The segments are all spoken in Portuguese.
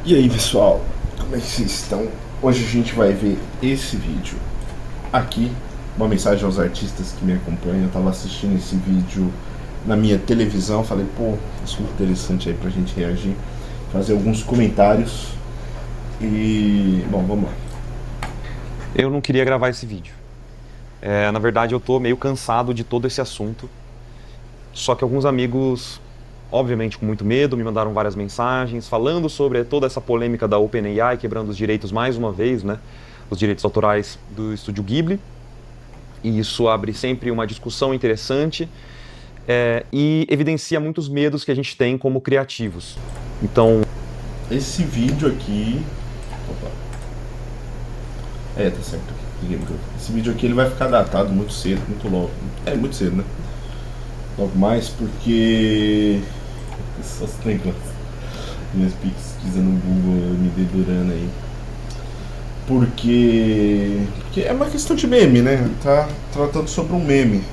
E aí pessoal, como é que vocês estão? Hoje a gente vai ver esse vídeo aqui, uma mensagem aos artistas que me acompanham. Eu tava assistindo esse vídeo na minha televisão, falei, pô, assunto interessante aí pra gente reagir, fazer alguns comentários e... bom, vamos lá. Eu não queria gravar esse vídeo. Na verdade, eu tô meio cansado de todo esse assunto. Só que alguns amigos, obviamente com muito medo, me mandaram várias mensagens falando sobre toda essa polêmica da OpenAI quebrando os direitos mais uma vez, né? Os direitos autorais do estúdio Ghibli. E isso abre sempre uma discussão interessante e evidencia muitos medos que a gente tem como criativos. Então, Esse vídeo aqui... opa. Tá certo. Esse vídeo aqui ele vai ficar datado muito cedo, muito logo. Muito cedo, né? Logo mais porque... só se tem minhas pesquisas no Google me dedurando aí. Porque é uma questão de meme, né? Tá tratando sobre um meme.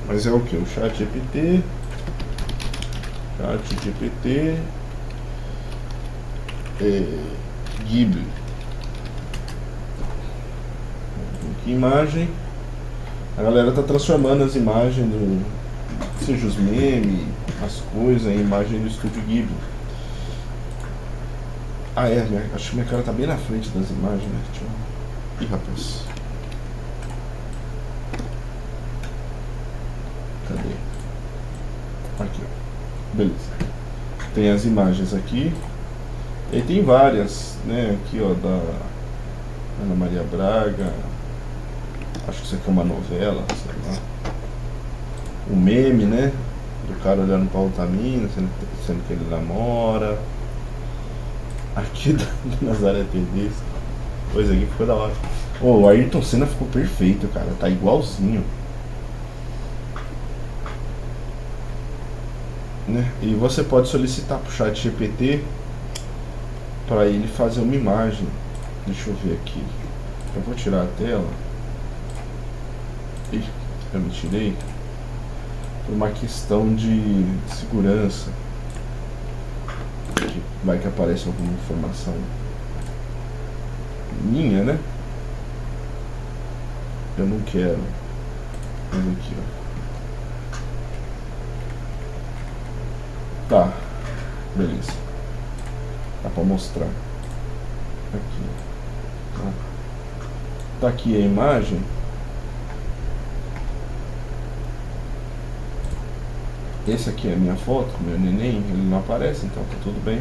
Mas é o que? O ChatGPT. Ghibli. Que imagem. A galera tá transformando as imagens do... seja os memes, as coisas, em imagem do estúdio Ghibli. Acho que minha cara tá bem na frente das imagens, né? Deixa eu... ih, rapaz. Cadê? Aqui, ó. Beleza. Tem as imagens aqui. E tem várias, né? Aqui, ó, da Ana Maria Braga. Acho que isso aqui é uma novela, sei lá. O meme, né? Do cara olhando pra outra mina, sendo que ele namora. Aqui da Nazaré Tedesco. Coisa aqui ficou da hora. O Ayrton Senna ficou perfeito, cara. Tá igualzinho. Né? E você pode solicitar pro ChatGPT para ele fazer uma imagem. Deixa eu ver aqui. Eu vou tirar a tela. Ih, eu me tirei. Por uma questão de segurança. Vai que aparece alguma informação minha, né? Eu não quero. Mas aqui, ó. Tá. Beleza. Dá pra mostrar. Aqui. Tá aqui a imagem. Esse aqui é a minha foto, meu neném, ele não aparece, então tá tudo bem.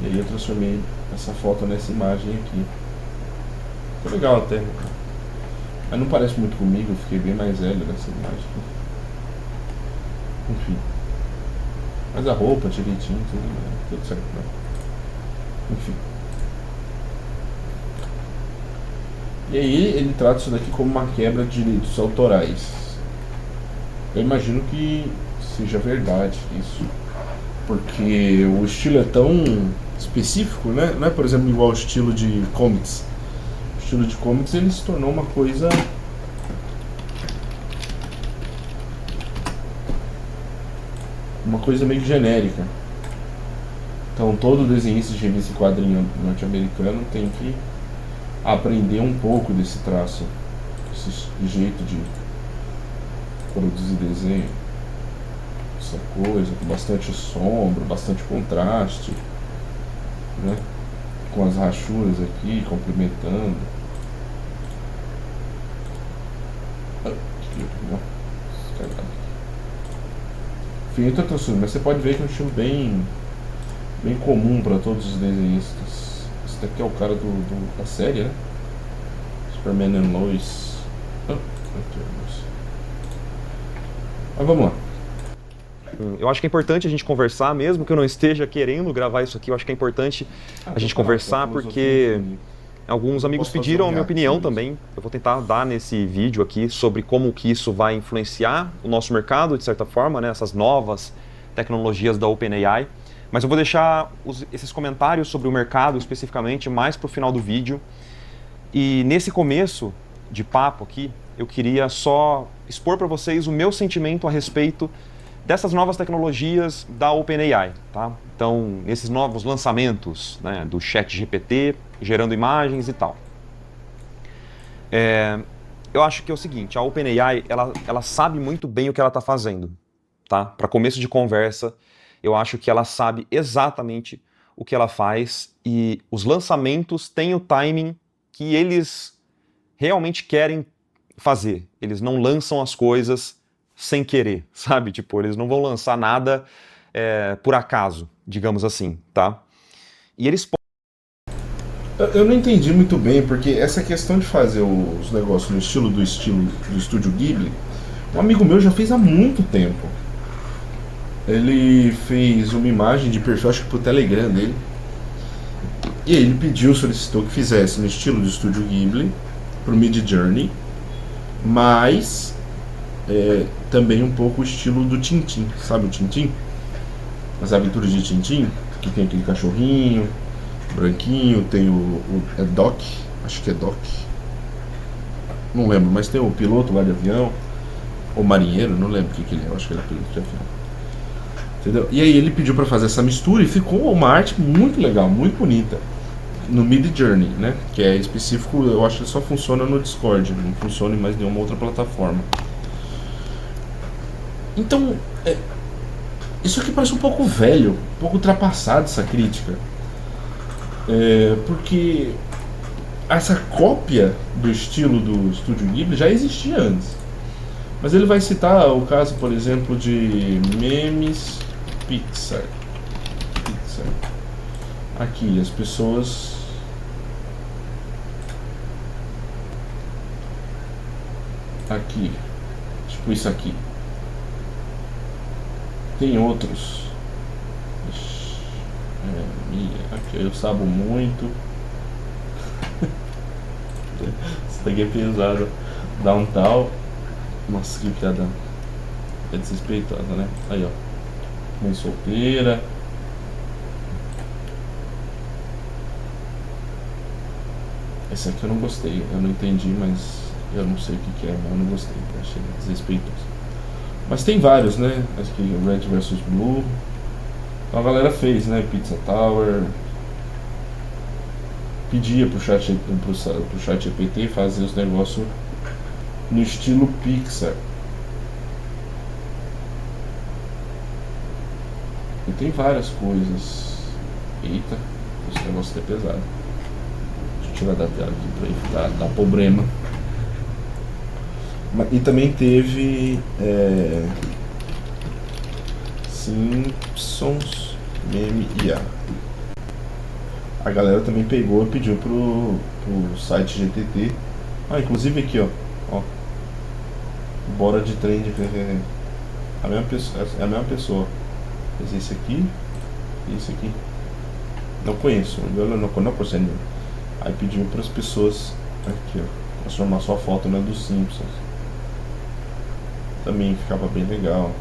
E aí eu transformei essa foto nessa imagem aqui. Ficou legal até. Mas não parece muito comigo, eu fiquei bem mais velho nessa imagem. Enfim. Mas a roupa direitinho, tudo certo, né? Enfim. E aí ele trata isso daqui como uma quebra de direitos autorais. Eu imagino que seja verdade isso, porque o estilo é tão específico, né? Não é, por exemplo, igual ao estilo de comics. O estilo de comics ele se tornou uma coisa meio genérica. Então todo desenhista de revista e quadrinho norte-americano tem que aprender um pouco desse traço, esse jeito de produzir desenho, essa coisa, com bastante sombra, bastante contraste, né? Com as rachuras aqui, complementando. Enfim, outra transformação, mas você pode ver que é um estilo bem comum para todos os desenhistas. Esse daqui é o cara da série, né? Superman and Lois. Mas vamos lá. eu acho que é importante a gente conversar, mesmo que eu não esteja querendo gravar isso aqui, eu acho que é importante a gente conversar porque alguns amigos pediram a minha opinião também. Eu vou tentar dar nesse vídeo aqui sobre como que isso vai influenciar o nosso mercado, de certa forma, né? Essas novas tecnologias da OpenAI. Mas eu vou deixar esses comentários sobre o mercado especificamente mais para o final do vídeo. E nesse começo de papo aqui, eu queria só expor para vocês o meu sentimento a respeito dessas novas tecnologias da OpenAI, tá? Então, esses novos lançamentos, né, do ChatGPT, gerando imagens e tal. Eu acho que é o seguinte, a OpenAI, ela sabe muito bem o que ela está fazendo, tá? Para começo de conversa, eu acho que ela sabe exatamente o que ela faz e os lançamentos têm o timing que eles realmente querem fazer. Eles não lançam as coisas sem querer, sabe? Tipo, eles não vão lançar nada por acaso, digamos assim, tá? E eles Eu não entendi muito bem, porque essa questão de fazer os negócios no estilo do Estúdio Ghibli, um amigo meu já fez há muito tempo. Ele fez uma imagem de perfil, acho que pro Telegram dele. E aí ele solicitou que fizesse no estilo do Estúdio Ghibli, pro Mid Journey, mas também um pouco o estilo do Tintin, sabe o Tintin? As aventuras de Tintin, que tem aquele cachorrinho branquinho, tem é Doc, acho que é Doc, não lembro, mas tem o piloto lá de avião, ou marinheiro, não lembro o que ele é, eu acho que ele é piloto de avião. Entendeu? E aí ele pediu pra fazer essa mistura e ficou uma arte muito legal, muito bonita. No Mid Journey, né? Que é específico, eu acho que só funciona no Discord, não funciona em mais nenhuma outra plataforma. Então, isso aqui parece um pouco velho, um pouco ultrapassado essa crítica. Porque essa cópia do estilo do Estúdio Ghibli já existia antes. Mas ele vai citar o caso, por exemplo, de memes Pixar. Aqui, as pessoas... Aqui. Tipo isso aqui. Tem outros. Aqui eu sabo muito. Isso daqui é pesado. Downtown. Nossa, que piada. É desrespeitosa, né? Aí, ó. Mãe solteira. Esse aqui eu não gostei. Eu não entendi, mas eu não sei o que é, mas eu não gostei. Achei desrespeitoso. Mas tem vários, né? Acho que Red vs Blue. Então a galera fez, né? Pizza Tower. Pedia pro chat GPT fazer os negócios no estilo Pixar. E tem várias coisas. Eita, esse negócio é pesado. Deixa eu tirar da tela aqui pra dar problema. E também teve Simpsons Meme IA. A galera também pegou e pediu pro site GTT. Inclusive aqui, ó. Bora de trend. A mesma pessoa, é a mesma pessoa. Fez esse aqui e esse aqui. Não conheço, eu não conheço. Aí pediu para as pessoas aqui, ó, transformar sua foto na dos Simpsons. Também ficava bem legal.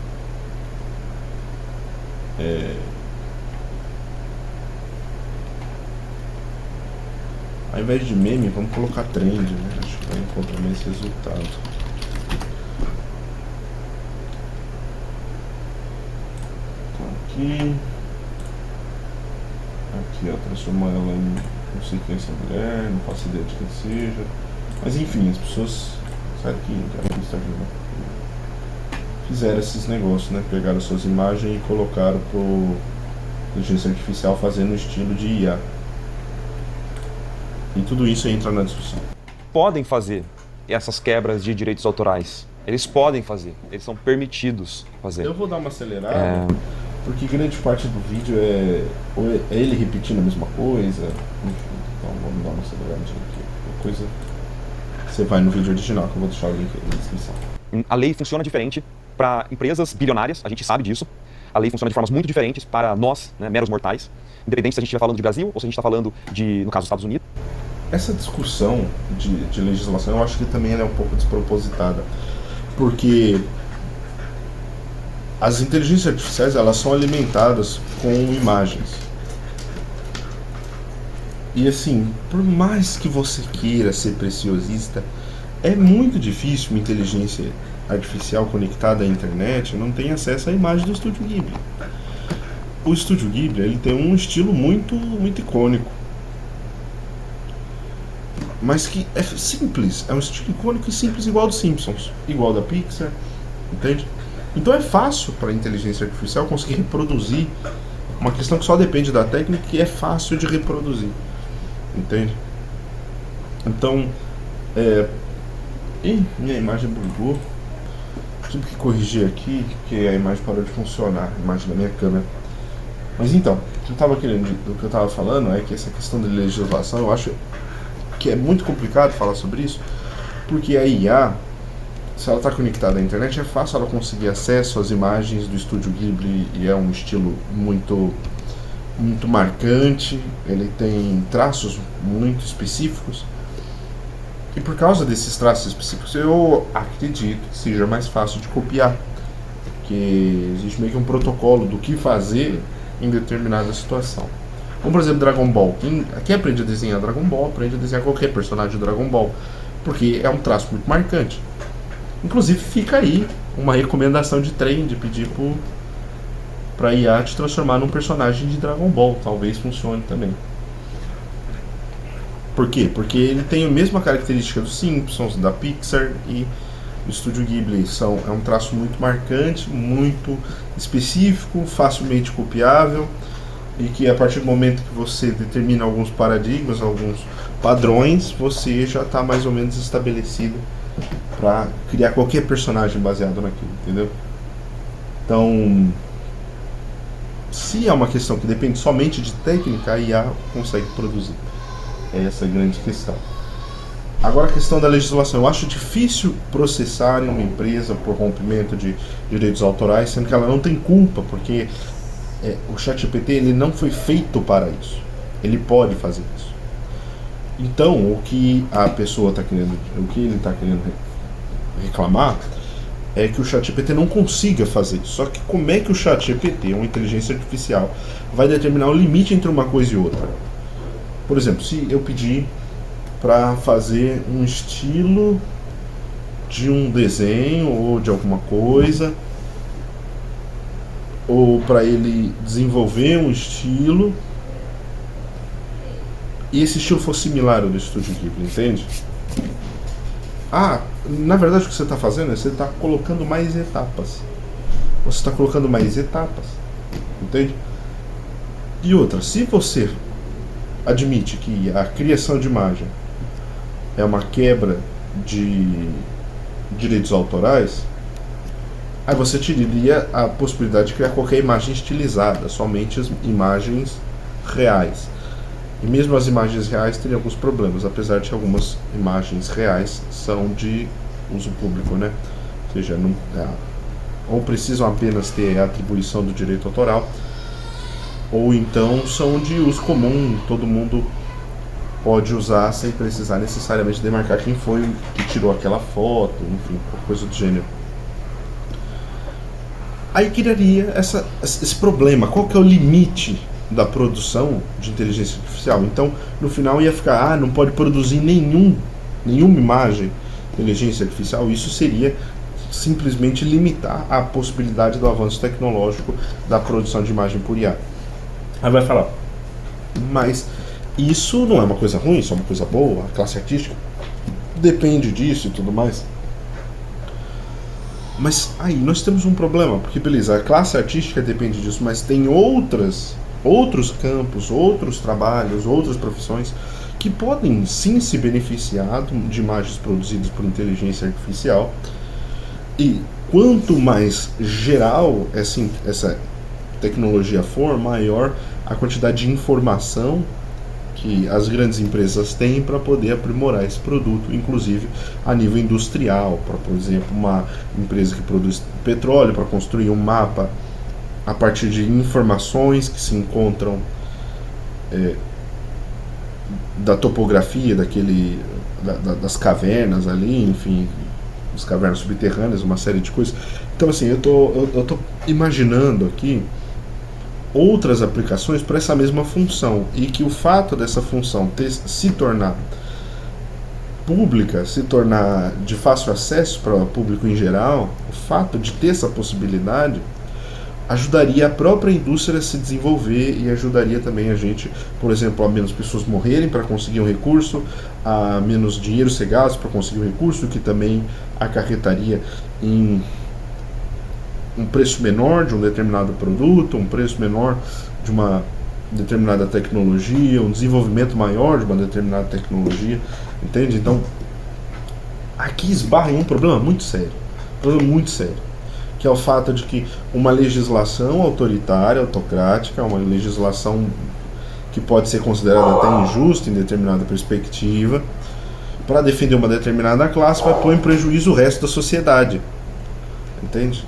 Ao invés de meme, vamos colocar trend, né? Acho que vai encontrar mais resultado. Então aqui, ó, transformar ela em não sei quem é essa mulher, não faço ideia de quem seja. Mas enfim, as pessoas, sabe que fizeram esses negócios, né? Pegaram suas imagens e colocaram pro inteligência artificial fazer no estilo de IA. E tudo isso entra na discussão. Podem fazer essas quebras de direitos autorais. Eles podem fazer, eles são permitidos fazer. Eu vou dar uma acelerada, porque grande parte do vídeo é ele repetindo a mesma coisa. Enfim, então vamos dar uma aceleradinha aqui. Coisa, você vai no vídeo original, que eu vou deixar o link aí na descrição. A lei funciona diferente para empresas bilionárias, a gente sabe disso. A lei funciona de formas muito diferentes para nós, né, meros mortais. Independente se a gente estiver falando de Brasil ou se a gente está falando de, no caso, dos Estados Unidos. Essa discussão de legislação, eu acho que também ela é um pouco despropositada. Porque as inteligências artificiais, elas são alimentadas com imagens. E assim, por mais que você queira ser preciosista, é muito difícil uma inteligência artificial conectada à internet não tem acesso à imagem do Estúdio Ghibli. O Estúdio Ghibli, ele tem um estilo muito icônico, mas que é simples, é um estilo icônico e simples, igual dos Simpsons, igual da Pixar, entende? Então é fácil para a inteligência artificial conseguir reproduzir uma questão que só depende da técnica e é fácil de reproduzir, entende? Então, minha imagem bugou. Tive que corrigir aqui, porque a imagem parou de funcionar, a imagem da minha câmera. Mas então, o que eu estava falando é que essa questão de legislação, eu acho que é muito complicado falar sobre isso, porque a IA, se ela está conectada à internet, é fácil ela conseguir acesso às imagens do Estúdio Ghibli, e é um estilo muito marcante, ele tem traços muito específicos, e por causa desses traços específicos eu acredito que seja mais fácil de copiar, porque existe meio que um protocolo do que fazer em determinada situação. Como por exemplo Dragon Ball, quem aprende a desenhar Dragon Ball aprende a desenhar qualquer personagem do Dragon Ball, porque é um traço muito marcante. Inclusive fica aí uma recomendação de trem, de pedir pra IA te transformar num personagem de Dragon Ball, talvez funcione também. Por quê? Porque ele tem a mesma característica dos Simpsons, da Pixar, e o Estúdio Ghibli é um traço muito marcante, muito específico, facilmente copiável, e que a partir do momento que você determina alguns paradigmas, alguns padrões, você já está mais ou menos estabelecido para criar qualquer personagem baseado naquilo, entendeu? Então, se é uma questão que depende somente de técnica, a IA consegue produzir. É essa a grande questão. Agora a questão da legislação. Eu acho difícil processar uma empresa por rompimento de direitos autorais, sendo que ela não tem culpa, porque o ChatGPT ele não foi feito para isso. Ele pode fazer isso. Então, o que ele está querendo reclamar é que o ChatGPT não consiga fazer isso. Só que como é que o ChatGPT, uma inteligência artificial, vai determinar o limite entre uma coisa e outra? Por exemplo, se eu pedir para fazer um estilo de um desenho ou de alguma coisa, ou para ele desenvolver um estilo, e esse estilo for similar ao do Estúdio Ghibli, entende? Na verdade o que você está fazendo é você está colocando mais etapas. Você está colocando mais etapas, entende? E outra, se você admite que a criação de imagem é uma quebra de direitos autorais, aí você tiraria a possibilidade de criar qualquer imagem estilizada, somente as imagens reais. E mesmo as imagens reais teriam alguns problemas, apesar de que algumas imagens reais são de uso público, né? Ou seja, ou precisam apenas ter a atribuição do direito autoral, ou então são de uso comum, todo mundo pode usar sem precisar necessariamente demarcar quem foi que tirou aquela foto, enfim, coisa do gênero. Aí criaria esse problema. Qual que é o limite da produção de inteligência artificial? Então, no final ia ficar, não pode produzir nenhuma imagem de inteligência artificial. Isso seria simplesmente limitar a possibilidade do avanço tecnológico da produção de imagem por IA. Aí vai falar, mas isso não é uma coisa ruim, isso é uma coisa boa, a classe artística depende disso e tudo mais. Mas aí nós temos um problema, porque beleza, a classe artística depende disso, mas tem outros campos, outros trabalhos, outras profissões que podem sim se beneficiar de imagens produzidas por inteligência artificial. E quanto mais geral essa tecnologia for, maior a quantidade de informação que as grandes empresas têm para poder aprimorar esse produto, inclusive a nível industrial, para, por exemplo, uma empresa que produz petróleo, para construir um mapa a partir de informações que se encontram da topografia das cavernas ali, enfim, as cavernas subterrâneas, uma série de coisas. Então assim, eu tô imaginando aqui outras aplicações para essa mesma função, e que o fato dessa função se tornar pública se tornar de fácil acesso para o público em geral, o fato de ter essa possibilidade ajudaria a própria indústria a se desenvolver e ajudaria também a gente, por exemplo, a menos pessoas morrerem para conseguir um recurso, a menos dinheiro ser gasto para conseguir um recurso, que também acarretaria em um preço menor de um determinado produto, um preço menor de uma determinada tecnologia, um desenvolvimento maior de uma determinada tecnologia, entende? Então, aqui esbarra em um problema muito sério, que é o fato de que uma legislação autoritária, autocrática, uma legislação que pode ser considerada até injusta em determinada perspectiva, para defender uma determinada classe, vai pôr em prejuízo o resto da sociedade, entende?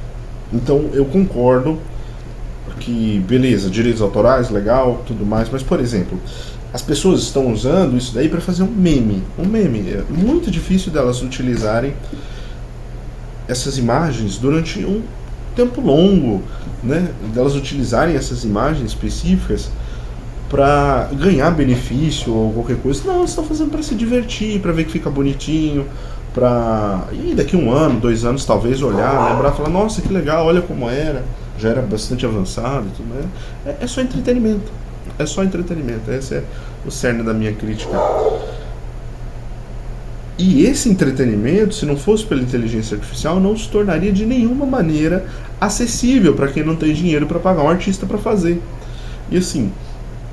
Então eu concordo que, beleza, direitos autorais, legal, tudo mais, mas, por exemplo, as pessoas estão usando isso daí para fazer um meme. É muito difícil delas utilizarem essas imagens durante um tempo longo, né? Delas utilizarem essas imagens específicas para ganhar benefício ou qualquer coisa. Não, elas estão fazendo para se divertir, para ver que fica bonitinho, e daqui 1 ano, 2 anos talvez olhar, lembrar, falar, nossa, que legal, olha como era, já era bastante avançado e tudo mais. É só entretenimento. Esse é o cerne da minha crítica. E esse entretenimento, se não fosse pela inteligência artificial, não se tornaria de nenhuma maneira acessível para quem não tem dinheiro para pagar um artista para fazer. E assim,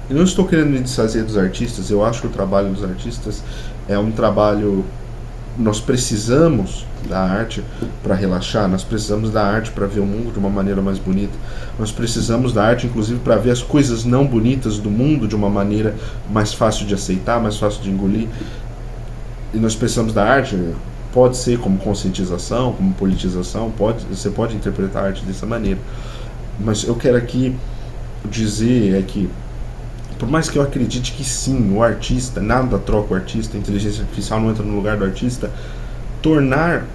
eu não estou querendo me desfazer dos artistas, eu acho que o trabalho dos artistas é um trabalho. Nós precisamos da arte para relaxar, nós precisamos da arte para ver o mundo de uma maneira mais bonita, nós precisamos da arte inclusive para ver as coisas não bonitas do mundo de uma maneira mais fácil de aceitar, mais fácil de engolir. E nós precisamos da arte, pode ser como conscientização, como politização, você pode interpretar a arte dessa maneira, mas eu quero aqui dizer que por mais que eu acredite que sim, o artista, nada troca o artista, a inteligência artificial não entra no lugar do artista, tornar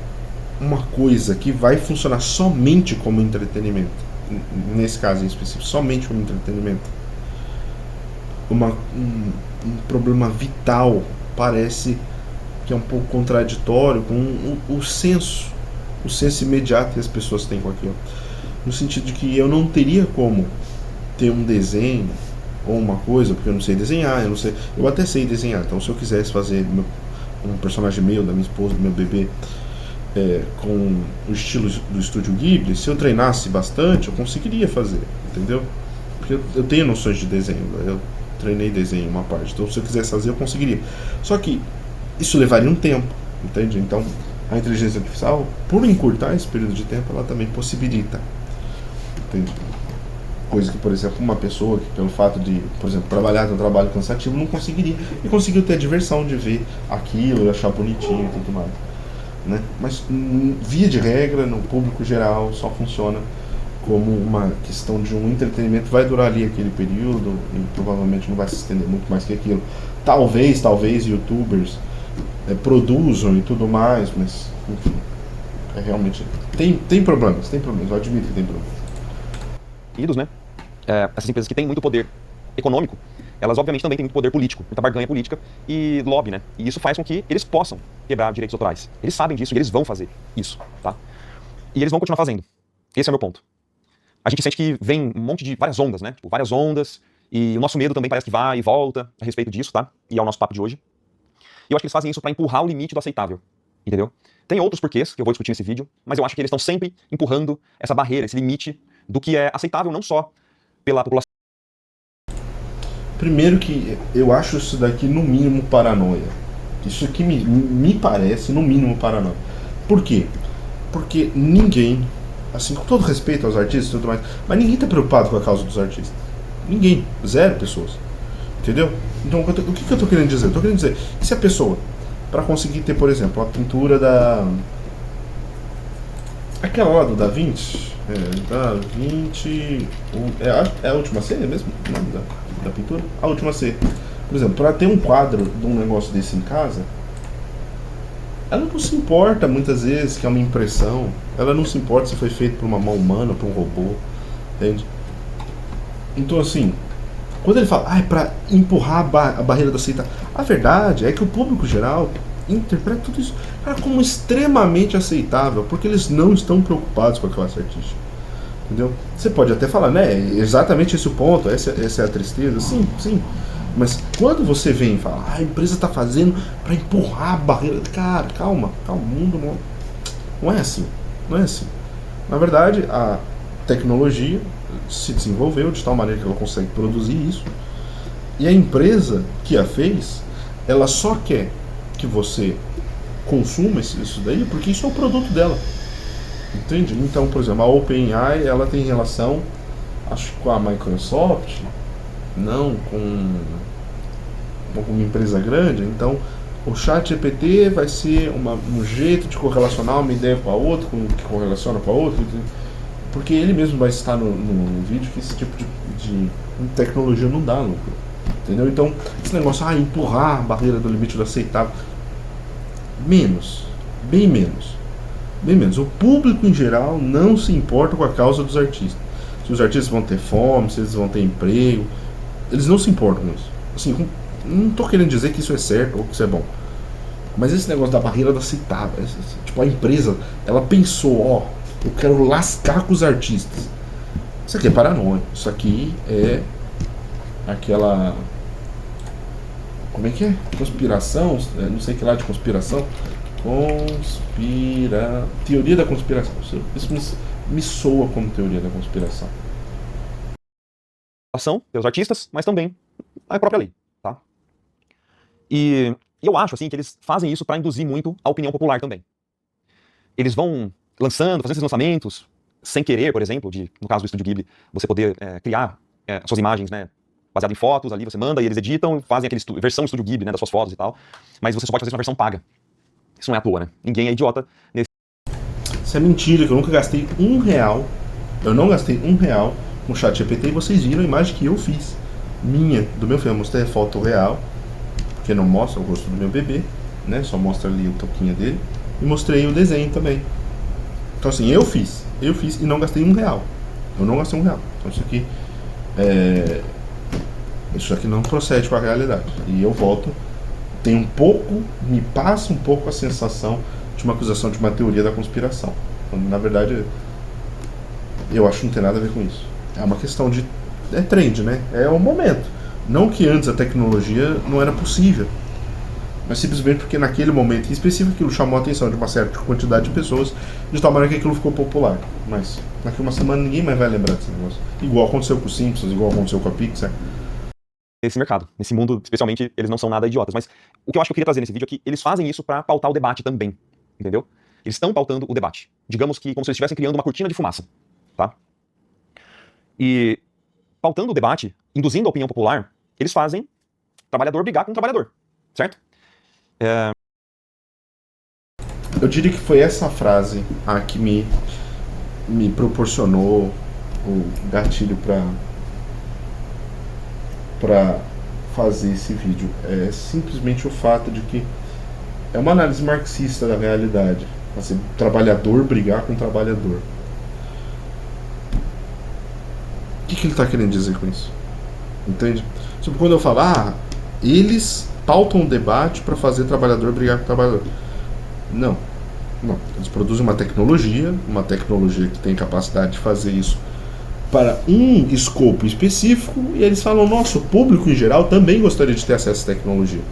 uma coisa que vai funcionar somente como entretenimento, nesse caso em específico, somente como entretenimento, um problema vital, parece que é um pouco contraditório com o senso imediato que as pessoas têm com aquilo, no sentido de que eu não teria como ter um desenho ou uma coisa, porque eu não sei desenhar, eu até sei desenhar, então se eu quisesse fazer um personagem meu, da minha esposa, do meu bebê, com o estilo do Estúdio Ghibli, se eu treinasse bastante, eu conseguiria fazer, entendeu? Porque eu tenho noções de desenho, eu treinei desenho uma parte, então se eu quisesse fazer, eu conseguiria. Só que isso levaria um tempo, entende? Então, a inteligência artificial, por encurtar esse período de tempo, ela também possibilita, entende? Coisa que, por exemplo, uma pessoa que, pelo fato de, por exemplo, trabalhar no trabalho cansativo, não conseguiria. E conseguiu ter a diversão de ver aquilo e achar bonitinho e tudo mais, né? Mas, via de regra, no público geral, só funciona como uma questão de um entretenimento. Vai durar ali aquele período e provavelmente não vai se estender muito mais que aquilo. Talvez youtubers produzam e tudo mais, mas, enfim, realmente tem problemas, eu admito que tem problemas. Né? Essas empresas que têm muito poder econômico, elas obviamente também têm muito poder político, muita barganha política e lobby, né? E isso faz com que eles possam quebrar direitos autorais. Eles sabem disso e eles vão fazer isso, tá? E eles vão continuar fazendo. Esse é o meu ponto. A gente sente que vem várias ondas, né? Tipo, várias ondas, e o nosso medo também parece que vai e volta a respeito disso, tá? E é o nosso papo de hoje. E eu acho que eles fazem isso para empurrar o limite do aceitável, entendeu? Tem outros porquês que eu vou discutir nesse vídeo, mas eu acho que eles estão sempre empurrando essa barreira, esse limite do que é aceitável não só pela população. Primeiro que eu acho isso daqui no mínimo paranoia. Isso aqui me parece no mínimo paranoia. Por quê? Porque ninguém, assim, com todo respeito aos artistas e tudo mais, mas ninguém está preocupado com a causa dos artistas. Ninguém. 0 pessoas. Entendeu? Então, o que eu estou querendo dizer? Eu estou querendo dizer que se a pessoa, para conseguir ter, por exemplo, a pintura aquela lá do Da Vinci, Da Vinci, é a última C mesmo? O nome da pintura? A última C. Por exemplo, para ter um quadro de um negócio desse em casa, ela não se importa muitas vezes que é uma impressão, ela não se importa se foi feito por uma mão humana, por um robô, entende? Então, assim, quando ele fala, é para empurrar a barreira da aceitação, a verdade é que o público geral interpreta tudo isso, cara, como extremamente aceitável, porque eles não estão preocupados com a classe artística. Entendeu? Você pode até falar, né? Exatamente esse o ponto, essa é a tristeza. Sim, sim. Mas quando você vem e fala, a empresa está fazendo para empurrar a barreira. Cara, calma, o mundo não é assim. Não é assim. Na verdade, a tecnologia se desenvolveu de tal maneira que ela consegue produzir isso. E a empresa que a fez, ela só quer que você consuma isso daí, porque isso é o produto dela. Entende? Então, por exemplo, a OpenAI, ela tem relação, acho que com a Microsoft, não com uma empresa grande. Então, o ChatGPT vai ser um jeito de correlacionar uma ideia com a outra, que correlaciona com a outra, porque ele mesmo vai citar no vídeo que esse tipo de tecnologia não dá lucro. Entendeu? Então, esse negócio, empurrar a barreira do limite do aceitável, bem menos. O público em geral não se importa com a causa dos artistas. Se os artistas vão ter fome, se eles vão ter emprego, eles não se importam com isso. Assim, não estou querendo dizer que isso é certo ou que isso é bom, mas esse negócio da barreira do aceitável, tipo, a empresa, ela pensou, eu quero lascar com os artistas. Isso aqui é paranoia. Isso aqui é aquela, como é que é? Conspiração, não sei que lá de conspiração. Teoria da conspiração. Isso me soa como teoria da conspiração. Pelos artistas, mas também a própria lei, tá? E eu acho, assim, que eles fazem isso para induzir muito a opinião popular também. Eles vão fazendo esses lançamentos, sem querer, por exemplo, no caso do Estúdio Ghibli, você poder criar suas imagens, né, baseado em fotos, ali você manda e eles editam, fazem aquele versão Estúdio Ghibli, né, das suas fotos e tal, mas você só pode fazer uma versão paga. Isso não é à toa, né? Ninguém é idiota nesse. Isso é mentira, que eu nunca gastei R$1. Eu não gastei R$1 com o ChatGPT e vocês viram a imagem que eu fiz. Do meu filho. Eu mostrei a foto real, porque não mostra o rosto do meu bebê, né? Só mostra ali o toquinho dele. E mostrei o desenho também. Então assim, eu fiz e não gastei R$1. Eu não gastei R$1. Então isso aqui não procede com a realidade. E eu volto. Me passa um pouco a sensação de uma acusação de uma teoria da conspiração. Quando, na verdade, eu acho que não tem nada a ver com isso. É uma questão de... É trend, né? É o momento. Não que antes a tecnologia não era possível, mas simplesmente porque naquele momento em específico aquilo chamou a atenção de uma certa quantidade de pessoas, de tal maneira que aquilo ficou popular. Mas daqui uma semana ninguém mais vai lembrar desse negócio. Igual aconteceu com o Simpsons, igual aconteceu com a Pixar. Nesse mercado, nesse mundo, especialmente, eles não são nada idiotas. Mas o que eu acho que eu queria trazer nesse vídeo é que eles fazem isso para pautar o debate também, entendeu? Eles estão pautando o debate. Digamos que como se eles estivessem criando uma cortina de fumaça, tá? E pautando o debate, induzindo a opinião popular, eles fazem trabalhador brigar com trabalhador, certo? Eu diria que foi essa frase que me proporcionou o gatilho para fazer esse vídeo. É simplesmente o fato de que é uma análise marxista da realidade. Assim, trabalhador brigar com trabalhador. O que ele está querendo dizer com isso? Entende? Tipo, quando eu falo, eles pautam o debate para fazer trabalhador brigar com trabalhador. Não. Eles produzem uma tecnologia que tem capacidade de fazer isso para um escopo específico, e eles falam, nosso público em geral também gostaria de ter acesso à tecnologia.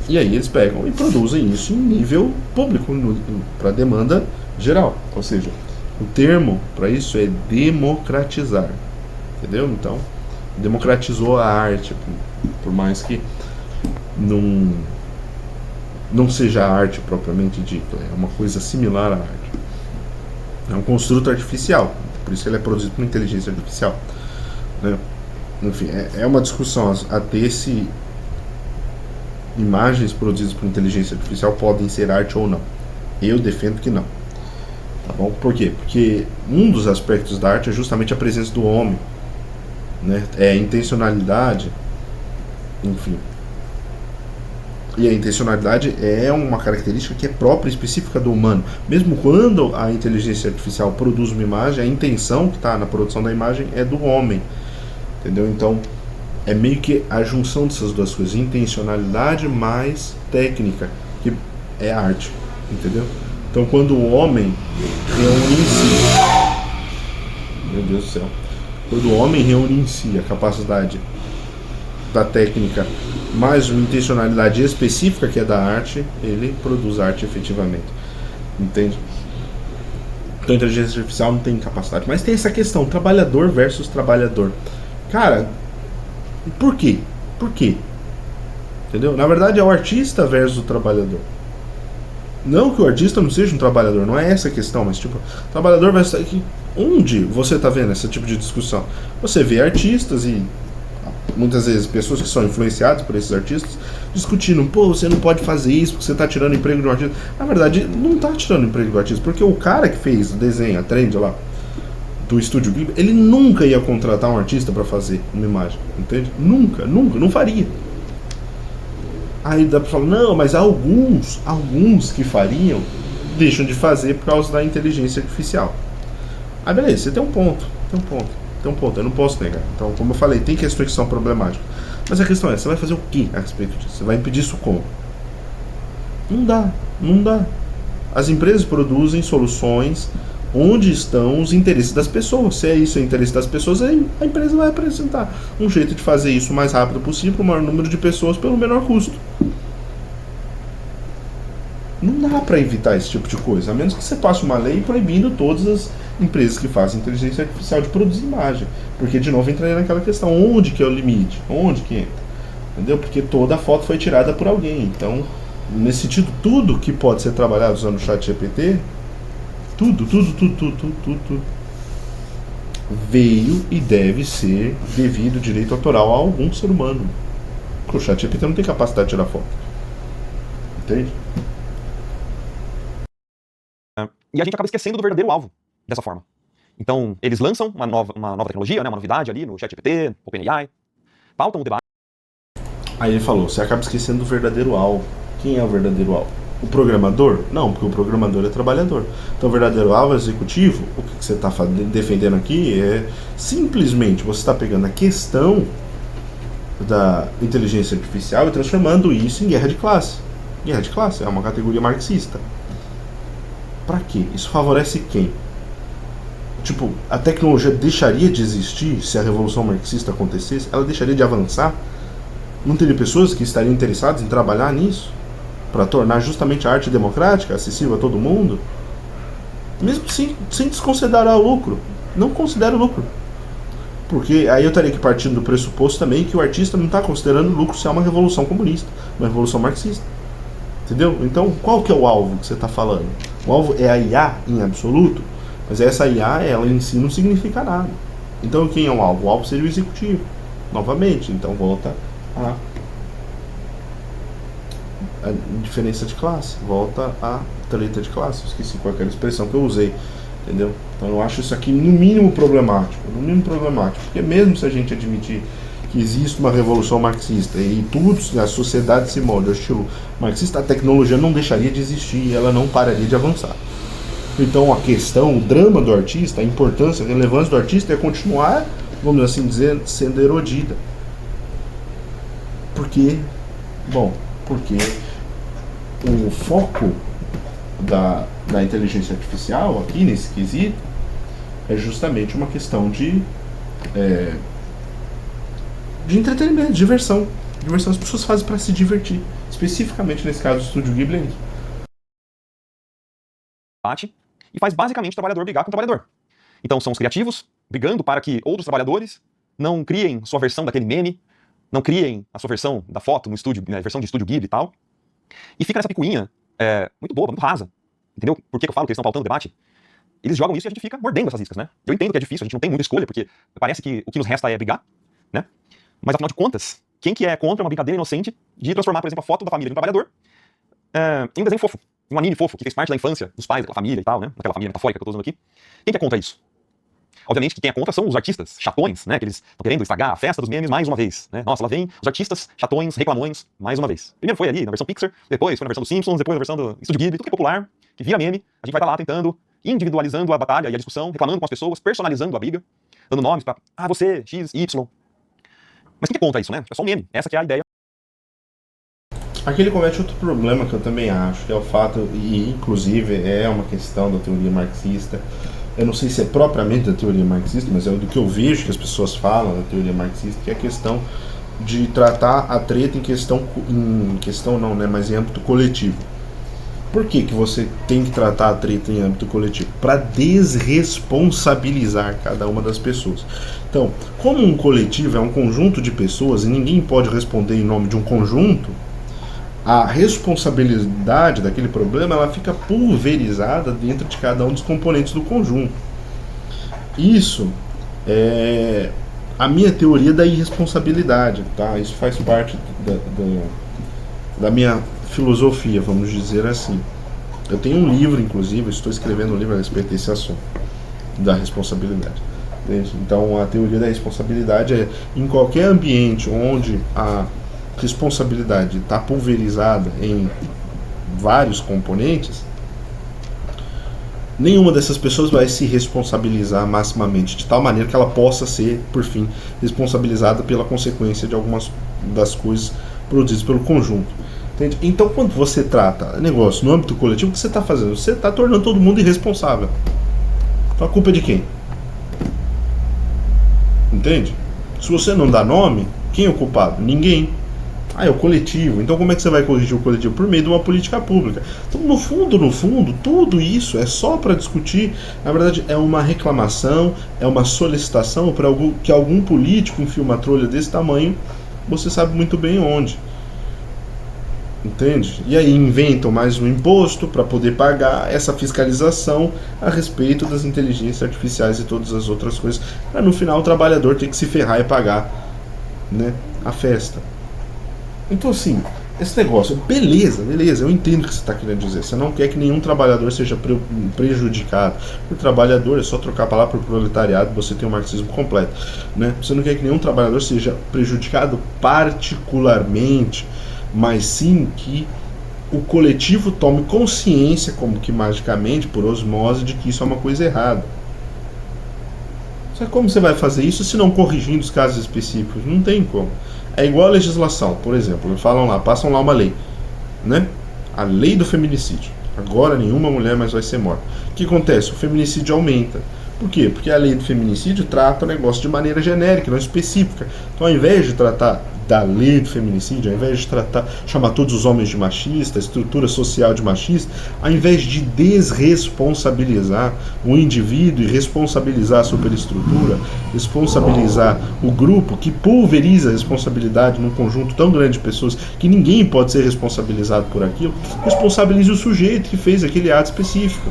E aí eles pegam e produzem isso em nível público, para demanda geral. Ou seja, o termo para isso é democratizar. Entendeu? Então, democratizou a arte, por mais que não seja a arte propriamente dita, é uma coisa similar à arte. É um construto artificial, por isso ele é produzido por inteligência artificial, né? Enfim, é uma discussão até se imagens produzidas por inteligência artificial podem ser arte ou não. Eu defendo que não. Tá bom? Por quê? Porque um dos aspectos da arte é justamente a presença do homem, né? É a intencionalidade, enfim. E a intencionalidade é uma característica que é própria e específica do humano. Mesmo quando a inteligência artificial produz uma imagem, a intenção que está na produção da imagem é do homem. Entendeu? Então, É meio que a junção dessas duas coisas, intencionalidade mais técnica, que é arte, entendeu? Então quando o homem reúne em si, meu Deus do céu, quando o homem reúne em si a capacidade da técnica mais uma intencionalidade específica que é da arte, ele produz arte efetivamente, entende? Então a inteligência artificial não tem capacidade, mas tem essa questão, trabalhador versus trabalhador. Cara, por quê? Por quê? Entendeu? Na verdade é o artista versus o trabalhador. Não que o artista não seja um trabalhador, não é essa a questão, mas tipo, trabalhador vai estar aqui. Onde você está vendo esse tipo de discussão? Você vê artistas e muitas vezes pessoas que são influenciadas por esses artistas discutindo, pô, você não pode fazer isso porque você está tirando o emprego de um artista. Na verdade, não está tirando o emprego do artista, porque o cara que fez o desenho, a trend lá, do Estúdio Ghibli, ele nunca ia contratar um artista para fazer uma imagem, entende? Nunca, não faria. Aí dá pra falar, não, mas alguns que fariam, deixam de fazer por causa da inteligência artificial. Ah, beleza, você tem um ponto, eu não posso negar. Então, como eu falei, tem questões que são problemáticas. Mas a questão é, você vai fazer o que a respeito disso? Você vai impedir isso como? Não dá. As empresas produzem soluções onde estão os interesses das pessoas. Se é isso o interesse das pessoas, aí a empresa vai apresentar um jeito de fazer isso o mais rápido possível para o maior número de pessoas pelo menor custo. Não dá para evitar esse tipo de coisa, a menos que você passe uma lei proibindo todas as empresas que fazem inteligência artificial de produzir imagem. Porque, de novo, entraria naquela questão, onde que é o limite? Onde que entra? Entendeu? Porque toda a foto foi tirada por alguém. Então, nesse sentido, tudo que pode ser trabalhado usando o chat GPT, tudo, veio e deve ser devido direito autoral a algum ser humano. Porque o chat GPT não tem capacidade de tirar foto. Entende? E a gente acaba esquecendo do verdadeiro alvo dessa forma. Então, eles lançam uma nova tecnologia, né, uma novidade ali no ChatGPT, OpenAI, pautam o debate. Aí ele falou, você acaba esquecendo do verdadeiro alvo. Quem é o verdadeiro alvo? O programador? Não, porque o programador é trabalhador. Então o verdadeiro alvo é executivo. O que você está defendendo aqui é simplesmente você está pegando a questão da inteligência artificial e transformando isso em guerra de classe. Guerra de classe é uma categoria marxista. Pra quê? Isso favorece quem? Tipo, a tecnologia deixaria de existir se a revolução marxista acontecesse? Ela deixaria de avançar? Não teria pessoas que estariam interessadas em trabalhar nisso? Para tornar justamente a arte democrática, acessível a todo mundo? Mesmo sem desconsiderar o lucro. Não considero lucro. Porque aí eu estaria aqui partindo do pressuposto também que o artista não está considerando o lucro se é uma revolução comunista, uma revolução marxista. Entendeu? Então, qual que é o alvo que você está falando? O alvo é a IA em absoluto, mas essa IA, ela em si não significa nada. Então, quem é o alvo? O alvo seria o executivo. Novamente, então volta a diferença de classe, volta a treta de classe. Esqueci qual era a expressão que eu usei, entendeu? Então eu acho isso aqui no mínimo problemático, porque mesmo se a gente admitir que existe uma revolução marxista e tudo, a sociedade se molda ao estilo marxista, a tecnologia não deixaria de existir e ela não pararia de avançar. Então a questão, o drama do artista, a importância, a relevância do artista é continuar, vamos assim dizer, sendo erodida. Porque o foco da inteligência artificial aqui nesse quesito é justamente uma questão de entretenimento, diversão. Diversão as pessoas fazem para se divertir. Especificamente nesse caso do Estúdio Ghibli. E faz basicamente o trabalhador brigar com o trabalhador. Então são os criativos brigando para que outros trabalhadores não criem sua versão daquele meme, não criem a sua versão da foto no estúdio, né, versão de Estúdio Ghibli e tal. E fica nessa picuinha muito boba, muito rasa. Entendeu? Por que eu falo que eles estão pautando o debate? Eles jogam isso e a gente fica mordendo essas iscas, né? Eu entendo que é difícil, a gente não tem muita escolha, porque parece que o que nos resta é brigar, né? Mas afinal de contas, quem que é contra uma brincadeira inocente de transformar, por exemplo, a foto da família de um trabalhador em um desenho fofo, um anime fofo, que fez parte da infância dos pais daquela família e tal, né? Daquela família metafórica que eu tô usando aqui. Quem que é contra isso? Obviamente que quem é contra são os artistas chatões, né? Que eles estão querendo estragar a festa dos memes mais uma vez, né? Nossa, lá vem os artistas chatões, reclamões, mais uma vez. Primeiro foi ali na versão Pixar, depois foi na versão dos Simpsons, depois na versão do Estúdio Ghibli, tudo que é popular, que vira meme, a gente vai estar lá tentando, individualizando a batalha e a discussão, reclamando com as pessoas, personalizando a briga, dando nomes pra, você, X, Y. Mas quem que conta isso, né? É só um meme. Essa que é a ideia. Aqui ele comete outro problema que eu também acho, que é o fato, e inclusive é uma questão da teoria marxista. Eu não sei se é propriamente da teoria marxista, mas é do que eu vejo que as pessoas falam da teoria marxista, que é a questão de tratar a treta em questão não, né, mas em âmbito coletivo. Por que você tem que tratar a treta em âmbito coletivo? Para desresponsabilizar cada uma das pessoas. Então, como um coletivo é um conjunto de pessoas e ninguém pode responder em nome de um conjunto, a responsabilidade daquele problema ela fica pulverizada dentro de cada um dos componentes do conjunto. Isso é a minha teoria da irresponsabilidade, tá? Isso faz parte da minha filosofia, vamos dizer assim. Eu tenho um livro, inclusive, estou escrevendo um livro a respeito desse assunto, da responsabilidade. Entende? Então, a teoria da responsabilidade é, em qualquer ambiente onde a responsabilidade está pulverizada em vários componentes, nenhuma dessas pessoas vai se responsabilizar maximamente, de tal maneira que ela possa ser, por fim, responsabilizada pela consequência de algumas das coisas produzidas pelo conjunto. Entende? Então, quando você trata negócio no âmbito coletivo, o que você está fazendo? Você está tornando todo mundo irresponsável. Então, a culpa é de quem? Entende? Se você não dá nome, quem é o culpado? Ninguém. Ah, é o coletivo. Então como é que você vai corrigir o coletivo? Por meio de uma política pública. Então, no fundo, tudo isso é só para discutir. Na verdade, é uma reclamação, é uma solicitação para que algum político enfie uma trolha desse tamanho, você sabe muito bem onde. Entende? E aí inventam mais um imposto para poder pagar essa fiscalização a respeito das inteligências artificiais e todas as outras coisas, para no final o trabalhador ter que se ferrar e pagar, né, a festa. Então, assim, esse negócio, beleza, eu entendo o que você está querendo dizer. Você não quer que nenhum trabalhador seja prejudicado. O trabalhador é só trocar a palavra por proletariado, você tem o marxismo completo, né? Você não quer que nenhum trabalhador seja prejudicado particularmente, mas sim que o coletivo tome consciência, como que magicamente, por osmose, de que isso é uma coisa errada. Só que como você vai fazer isso se não corrigindo os casos específicos? Não tem como. É igual a legislação, por exemplo, passam lá uma lei, né? A lei do feminicídio. Agora nenhuma mulher mais vai ser morta. O que acontece? O feminicídio aumenta. Por quê? Porque a lei do feminicídio trata o negócio de maneira genérica, não específica. Então, ao invés de tratar da lei do feminicídio, ao invés de chamar todos os homens de machista, estrutura social de machista, ao invés de desresponsabilizar o indivíduo e responsabilizar a superestrutura, responsabilizar o grupo que pulveriza a responsabilidade num conjunto tão grande de pessoas que ninguém pode ser responsabilizado por aquilo, responsabilize o sujeito que fez aquele ato específico.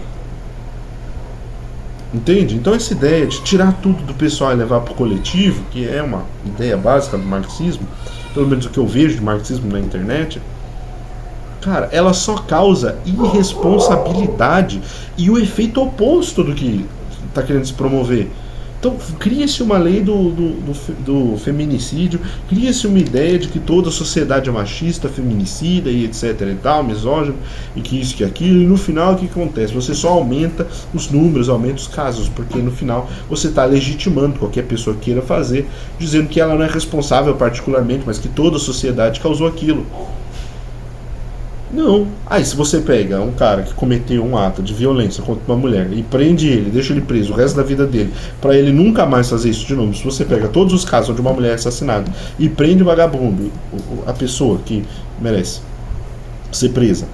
Entende? Então essa ideia de tirar tudo do pessoal e levar para o coletivo, que é uma ideia básica do marxismo, pelo menos o que eu vejo de marxismo na internet, cara, ela só causa irresponsabilidade e o efeito oposto do que está querendo se promover. Então cria-se uma lei do feminicídio, cria-se uma ideia de que toda a sociedade é machista, feminicida e etc e tal, misógino, e que isso, que aquilo, e no final o que acontece? Você só aumenta os números, aumenta os casos, porque no final você está legitimando qualquer pessoa queira fazer, dizendo que ela não é responsável particularmente, mas que toda a sociedade causou aquilo. Não. Aí se você pega um cara que cometeu um ato de violência contra uma mulher e prende ele, deixa ele preso o resto da vida dele, pra ele nunca mais fazer isso de novo, se você pega todos os casos onde uma mulher é assassinada e prende o vagabundo, a pessoa que merece ser presa,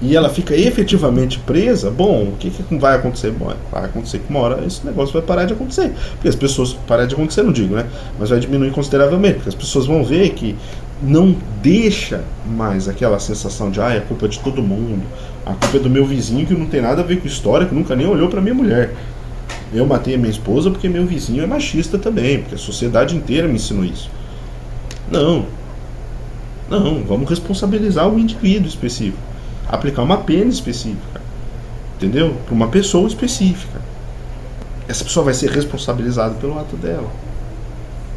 e ela fica efetivamente presa, bom, o que vai acontecer? Bom, vai acontecer que uma hora esse negócio vai parar de acontecer. Porque as pessoas, parar de acontecer não digo, né? Mas vai diminuir consideravelmente, porque as pessoas vão ver que não deixa mais aquela sensação de é culpa de todo mundo, a culpa é do meu vizinho que não tem nada a ver com história, que nunca nem olhou pra minha mulher. Eu matei a minha esposa porque meu vizinho é machista também, porque a sociedade inteira me ensinou isso. Não, vamos responsabilizar o indivíduo específico, aplicar uma pena específica, entendeu? Para uma pessoa específica. Essa pessoa vai ser responsabilizada pelo ato dela.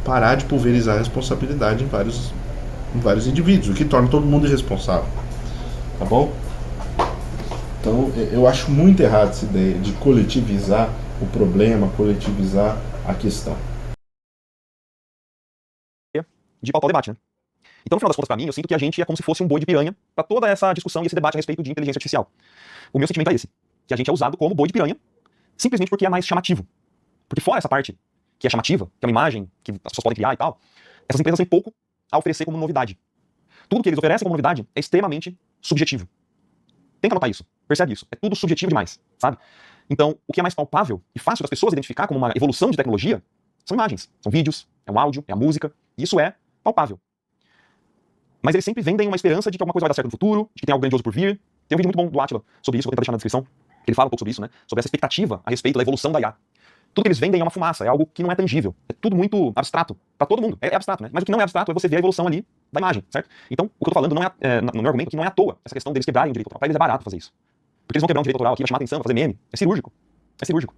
Parar de pulverizar a responsabilidade em vários indivíduos, o que torna todo mundo irresponsável. Tá bom? Então, eu acho muito errado essa ideia de coletivizar o problema, coletivizar a questão. de pautar o debate, né? Então, no final das contas, pra mim, eu sinto que a gente é como se fosse um boi de piranha pra toda essa discussão e esse debate a respeito de inteligência artificial. O meu sentimento é esse, que a gente é usado como boi de piranha, simplesmente porque é mais chamativo. Porque fora essa parte que é chamativa, que é uma imagem que as pessoas podem criar e tal, essas empresas têm pouco a oferecer como novidade. Tudo que eles oferecem como novidade é extremamente subjetivo. Tem que anotar isso, percebe isso. É tudo subjetivo demais, sabe? Então, o que é mais palpável e fácil das pessoas identificar como uma evolução de tecnologia são imagens, são vídeos, é o áudio, é a música, e isso é palpável. Mas eles sempre vendem uma esperança de que alguma coisa vai dar certo no futuro, de que tem algo grandioso por vir. Tem um vídeo muito bom do Átila sobre isso, vou tentar deixar na descrição, que ele fala um pouco sobre isso, né? Sobre essa expectativa a respeito da evolução da IA. Tudo que eles vendem é uma fumaça, é algo que não é tangível. É tudo muito abstrato, pra todo mundo. É abstrato, né? Mas o que não é abstrato é você ver a evolução ali da imagem, certo? Então, o que eu tô falando não no meu argumento que não é à toa essa questão deles quebrarem o direito autoral. Pra eles é barato fazer isso. Porque eles vão quebrar um direito autoral aqui, vai chamar atenção, vai fazer meme. É cirúrgico. É cirúrgico.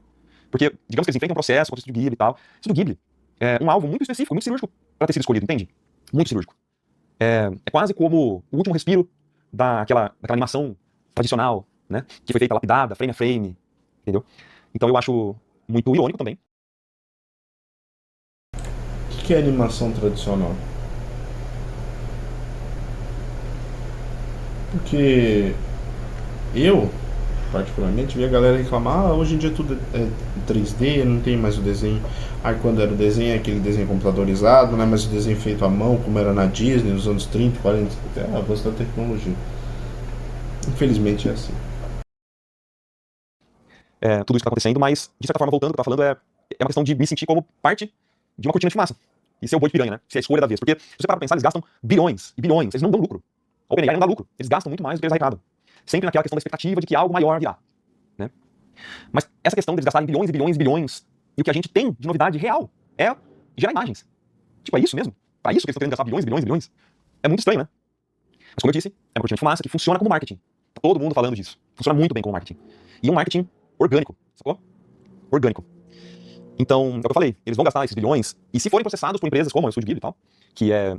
Porque, digamos que eles enfrentam um processo contra o Estúdio Ghibli e tal. O Estúdio Ghibli é um alvo muito específico, muito cirúrgico pra ter sido escolhido, entende? Muito cirúrgico. É quase como o último respiro daquela animação tradicional, né? Que foi feita lapidada, frame a frame, entendeu? Então eu acho muito irônico também. O que é animação tradicional? Porque eu, particularmente, vi a galera reclamar, hoje em dia tudo é 3D, não tem mais o desenho. Aí quando era o desenho, é aquele desenho computadorizado, não é mais o desenho feito à mão, como era na Disney, nos anos 30, 40, 50, é avanço da tecnologia. Infelizmente é assim. Tudo isso que tá acontecendo, mas, de certa forma, voltando, o que eu tô falando é uma questão de me sentir como parte de uma cortina de fumaça. E ser o boi de piranha, né? Ser a escolha da vez. Porque, se você parar pra pensar, eles gastam bilhões e bilhões, eles não dão lucro. A OpenAI não dá lucro, eles gastam muito mais do que eles arrecadam. Sempre naquela questão da expectativa de que algo maior virá, né? Mas essa questão deles gastarem bilhões e bilhões e bilhões, e o que a gente tem de novidade real é gerar imagens. Tipo, é isso mesmo? Pra isso que eles estão querendo gastar bilhões e bilhões e bilhões? É muito estranho, né? Mas como eu disse, é uma cortina de fumaça que funciona como marketing. Tá todo mundo falando disso. Funciona muito bem como marketing. E um marketing orgânico, sacou? Orgânico. Então, é o que eu falei, eles vão gastar esses bilhões, e se forem processados por empresas como a Estúdio Ghibli e tal, que é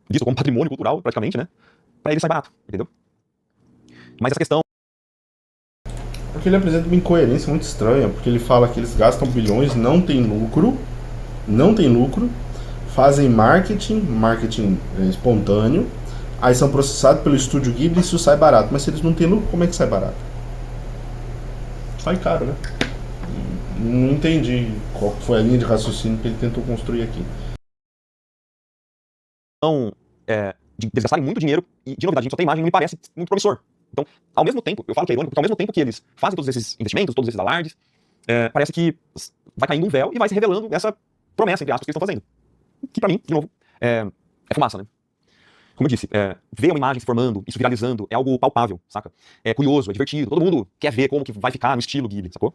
visto como patrimônio cultural, praticamente, né? Pra eles sai barato, entendeu? Mas essa questão... Porque ele apresenta uma incoerência muito estranha, porque ele fala que eles gastam bilhões, não tem lucro, fazem marketing espontâneo, aí são processados pelo Estúdio Ghibli e isso sai barato. Mas se eles não têm lucro, como é que sai barato? Sai caro, né? Não entendi qual foi a linha de raciocínio que ele tentou construir aqui. Então, de eles gastarem muito dinheiro e de novidade, a gente só tem imagem, não me parece muito promissor. Então, ao mesmo tempo, eu falo que é irônico, porque ao mesmo tempo que eles fazem todos esses investimentos, todos esses alardes, parece que vai caindo um véu e vai se revelando essa promessa, entre aspas, que eles estão fazendo. Que pra mim, de novo, é fumaça, né? Como eu disse, ver uma imagem se formando, isso viralizando, é algo palpável, saca? É curioso, é divertido, todo mundo quer ver como que vai ficar no estilo Ghibli, sacou?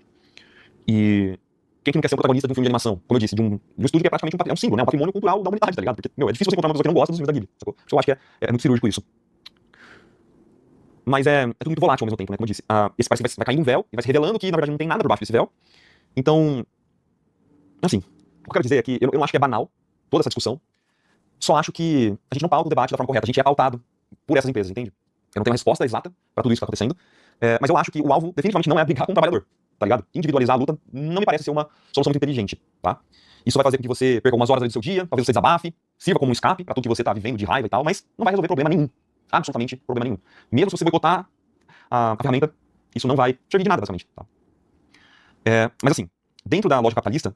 E quem que não quer ser o protagonista de um filme de animação? Como eu disse, de um estúdio que é praticamente um símbolo, né? Um patrimônio cultural da humanidade, tá ligado? Porque, é difícil você encontrar uma pessoa que não gosta dos filmes da Ghibli, sacou? Eu acho que é muito cirúrgico isso. Mas é tudo muito volátil ao mesmo tempo, né? Como eu disse, esse parece que vai caindo um véu e vai se revelando que, na verdade, não tem nada por baixo desse véu. Então, assim, o que eu quero dizer é que eu não acho que é banal toda essa discussão, só acho que a gente não pauta o debate da forma correta, a gente é pautado por essas empresas, entende? Eu não tenho uma resposta exata pra tudo isso que tá acontecendo, mas eu acho que o alvo definitivamente não é brigar com o trabalhador, tá ligado? Individualizar a luta não me parece ser uma solução muito inteligente, tá? Isso vai fazer com que você perca algumas horas ali do seu dia, talvez você desabafe, sirva como um escape pra tudo que você tá vivendo de raiva e tal, mas não vai resolver problema nenhum. Absolutamente problema nenhum. Mesmo se você boicotar a ferramenta, isso não vai servir de nada, basicamente. Tá? Mas assim, dentro da lógica capitalista,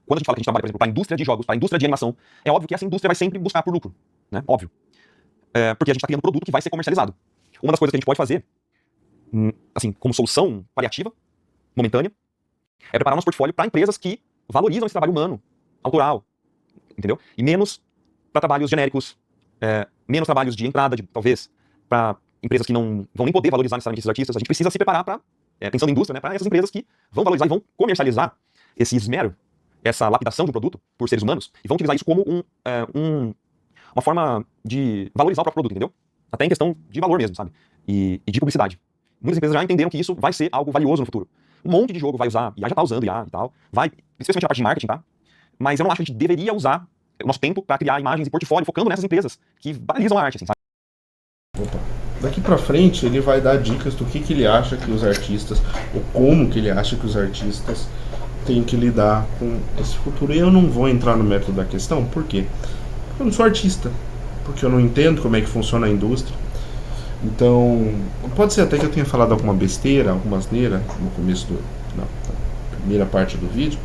quando a gente fala que a gente trabalha, por exemplo, para a indústria de jogos, para a indústria de animação, é óbvio que essa indústria vai sempre buscar por lucro. Né? Óbvio. Porque a gente está criando um produto que vai ser comercializado. Uma das coisas que a gente pode fazer, assim, como solução paliativa, momentânea, é preparar nosso portfólio para empresas que valorizam esse trabalho humano, autoral, entendeu? E menos para trabalhos genéricos, menos trabalhos de entrada, talvez, para empresas que não vão nem poder valorizar necessariamente esses artistas. A gente precisa se preparar para, pensando em indústria, né, para essas empresas que vão valorizar e vão comercializar esse esmero, essa lapidação do produto por seres humanos, e vão utilizar isso como uma forma de valorizar o próprio produto, entendeu? Até em questão de valor mesmo, sabe? E de publicidade. Muitas empresas já entenderam que isso vai ser algo valioso no futuro. Um monte de jogo vai usar, IA já tá usando IA e tal, vai, especialmente a parte de marketing, tá? Mas eu não acho que a gente deveria usar o nosso tempo para criar imagens e portfólio focando nessas empresas que valorizam a arte, assim, sabe? Opa. Daqui pra frente ele vai dar dicas do que ele acha que os artistas, ou como que ele acha que os artistas têm que lidar com esse futuro. E eu não vou entrar no mérito da questão, por quê? Eu não sou artista, porque eu não entendo como é que funciona a indústria. Então, pode ser até que eu tenha falado alguma besteira, alguma asneira no começo na primeira parte do vídeo.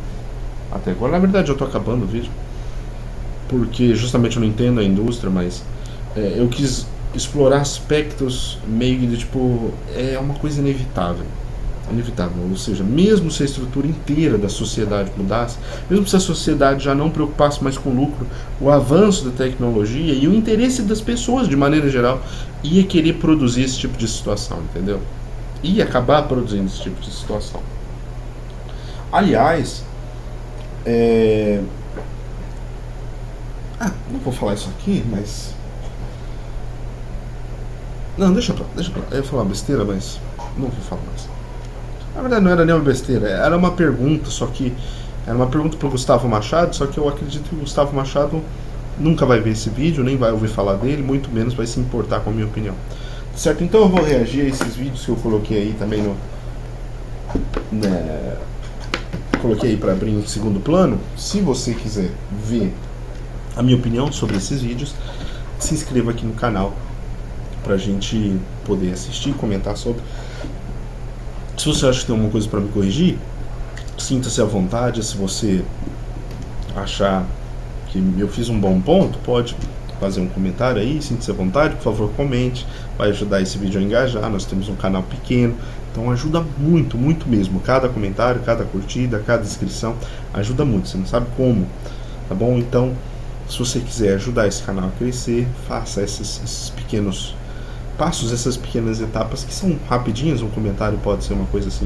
Até agora, na verdade, eu tô acabando o vídeo, porque justamente eu não entendo a indústria, mas eu quis explorar aspectos meio de tipo, é uma coisa inevitável. Inevitável, ou seja, mesmo se a estrutura inteira da sociedade mudasse, mesmo se a sociedade já não preocupasse mais com lucro, o avanço da tecnologia e o interesse das pessoas de maneira geral ia querer produzir esse tipo de situação, entendeu? Ia acabar produzindo esse tipo de situação. Aliás, não vou falar isso aqui, mas não, deixa pra lá. Eu ia falar besteira, mas não vou falar mais. Na verdade não era nem uma besteira, era uma pergunta, só que era uma pergunta pro Gustavo Machado, só que eu acredito que o Gustavo Machado nunca vai ver esse vídeo, nem vai ouvir falar dele, muito menos vai se importar com a minha opinião. Certo? Então eu vou reagir a esses vídeos que eu coloquei aí também coloquei aí para abrir em segundo plano. Se você quiser ver a minha opinião sobre esses vídeos, se inscreva aqui no canal pra gente poder assistir, comentar sobre. Se você acha que tem alguma coisa para me corrigir, sinta-se à vontade. Se você achar que eu fiz um bom ponto, pode fazer um comentário aí, sinta-se à vontade, por favor, comente, vai ajudar esse vídeo a engajar. Nós temos um canal pequeno, então ajuda muito, muito mesmo. Cada comentário, cada curtida, cada inscrição ajuda muito, você não sabe como, tá bom? Então, se você quiser ajudar esse canal a crescer, faça esses pequenos passos, essas pequenas etapas que são rapidinhas. Um comentário pode ser uma coisa assim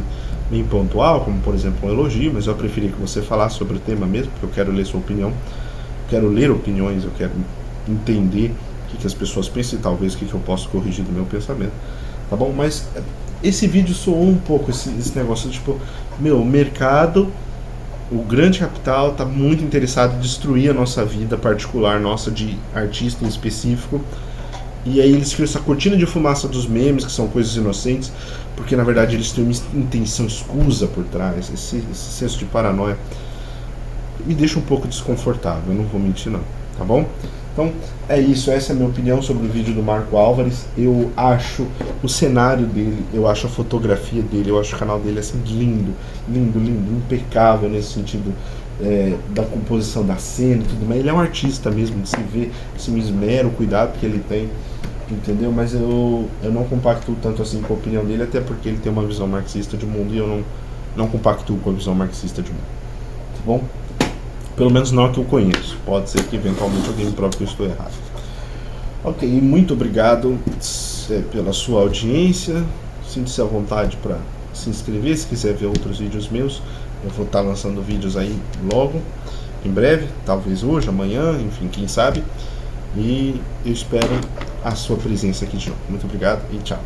bem pontual, como por exemplo um elogio, mas eu preferi que você falasse sobre o tema mesmo, porque eu quero ler sua opinião, eu quero ler opiniões, eu quero entender o que as pessoas pensam e talvez o que eu posso corrigir do meu pensamento, tá bom? Mas esse vídeo soou um pouco esse negócio de tipo, o mercado, o grande capital está muito interessado em destruir a nossa vida particular, nossa de artista em específico. E aí eles criam essa cortina de fumaça dos memes, que são coisas inocentes, porque na verdade eles têm uma intenção escusa por trás. Esse senso de paranoia me deixa um pouco desconfortável, eu não vou mentir não, tá bom? Então é isso, essa é a minha opinião sobre o vídeo do Marco Álvares. Eu acho o cenário dele, eu acho a fotografia dele, eu acho o canal dele assim lindo, lindo, lindo, impecável nesse sentido da composição da cena e tudo mais. Ele é um artista mesmo, de se ver esse esmero, o cuidado que ele tem, entendeu? Mas eu não compactuo tanto assim com a opinião dele, até porque ele tem uma visão marxista de mundo e eu não compactuo com a visão marxista de mundo, tá bom? Pelo menos não a que eu conheço. Pode ser que eventualmente alguém me prove que eu estou errado. Ok, muito obrigado pela sua audiência. Sinta-se à vontade para se inscrever se quiser ver outros vídeos meus. Eu vou estar lançando vídeos aí logo, em breve, talvez hoje, amanhã, enfim, quem sabe. E eu espero a sua presença aqui de novo. Muito obrigado e tchau.